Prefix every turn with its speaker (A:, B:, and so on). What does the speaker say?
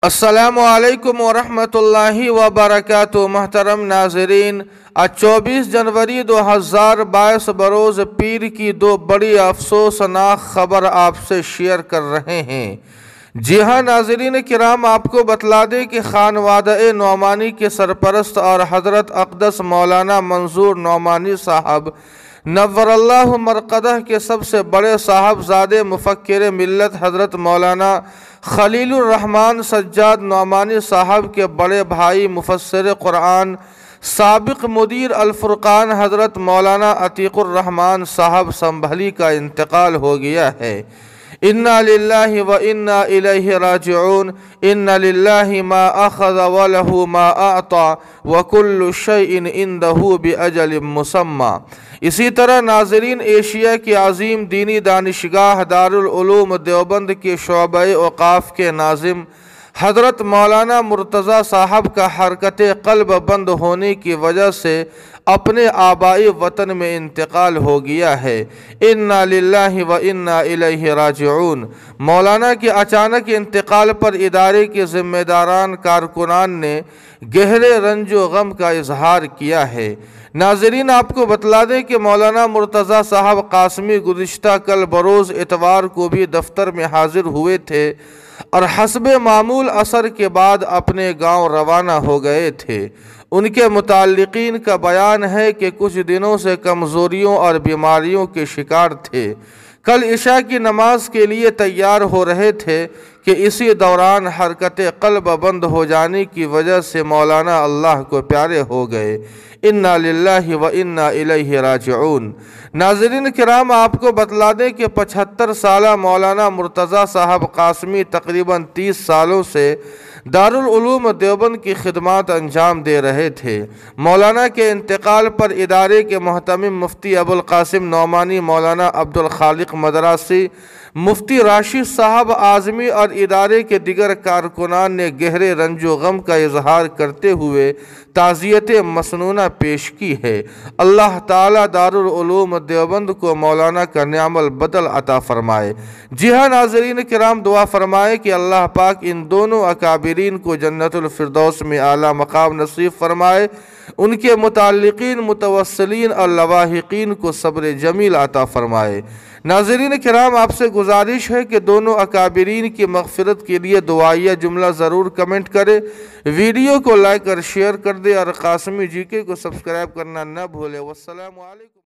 A: السلام علیکم ورحمۃ اللہ وبرکاتہ۔ محترم ناظرین، آج 24 جنوری 2022 بروز پیر کی دو بڑی افسوسناک خبر آپ سے شیئر کر رہے ہیں۔ جی ہاں ناظرین کرام، آپ کو بتلا دیں کہ خانوادہ نعمانی کے سرپرست اور حضرت اقدس مولانا منظور نعمانی صاحب نور اللہ مرقدہ کے سب سے بڑے صاحبزادے مفکر ملت حضرت مولانا خلیل الرحمن سجاد نعمانی صاحب کے بڑے بھائی مفسر قرآن سابق مدیر الفرقان حضرت مولانا عتیق الرحمن صاحب سنبھلی کا انتقال ہو گیا ہے۔ انا للہ و انا الیہ راجعون۔ ان للہ ما اخذ ولہ ما اعطا وکل شیء عندہ باجل مسمی۔ اسی طرح ناظرین، ایشیا کی عظیم دینی دانشگاہ دارالعلوم دیوبند کے شعبہ اوقاف کے ناظم حضرت مولانا مرتضیٰ صاحب کا حرکت قلب بند ہونے کی وجہ سے اپنے آبائی وطن میں انتقال ہو گیا ہے۔ انا للہ و انا الیہ راجعون۔ مولانا کے اچانک انتقال پر ادارے کے ذمہ داران کارکنان نے گہرے رنج و غم کا اظہار کیا ہے۔ ناظرین، آپ کو بتلا دیں کہ مولانا مرتضیٰ صاحب قاسمی گزشتہ کل بروز اتوار کو بھی دفتر میں حاضر ہوئے تھے اور حسب معمول عصر کے بعد اپنے گاؤں روانہ ہو گئے تھے۔ ان کے متعلقین کا بیان ہے کہ کچھ دنوں سے کمزوریوں اور بیماریوں کے شکار تھے۔ کل عشاء کی نماز کے لیے تیار ہو رہے تھے کہ اسی دوران حرکت قلب بند ہو جانے کی وجہ سے مولانا اللہ کو پیارے ہو گئے۔ انا للہ و انا الیہ راجعون۔ ناظرین کرام، آپ کو بتلا دیں کہ 75 سالہ مولانا مرتضیٰ صاحب قاسمی تقریباً 30 سالوں سے دارالعلوم دیوبند کی خدمات انجام دے رہے تھے۔ مولانا کے انتقال پر ادارے کے محتمم مفتی ابوالقاسم نعمانی مولانا عبدالخالق مدراسی، مفتی راشد صاحب اعظمی اور ادارے کے دیگر کارکنان نے گہرے رنج و غم کا اظہار کرتے ہوئے تعزیت مسنونہ پیش کی ہے۔ اللہ تعالیٰ دارالعلوم دیوبند کو مولانا کا نعم البدل عطا فرمائے۔ جی ہاں ناظرین کرام، دعا فرمائے کہ اللہ پاک ان دونوں اکابرین کو جنت الفردوس میں اعلیٰ مقام نصیب فرمائے، ان کے متعلقین متوسلین اور لواحقین کو صبر جمیل عطا فرمائے۔ ناظرین کرام، آپ سے گزارش ہے کہ دونوں اکابرین کی مغفرت کے لیے دعائیہ جملہ ضرور کمنٹ کرے، ویڈیو کو لائک اور شیئر کر دے اور قاسمی جی کے کو سبسکرائب کرنا نہ بھولے۔ والسلام علیکم۔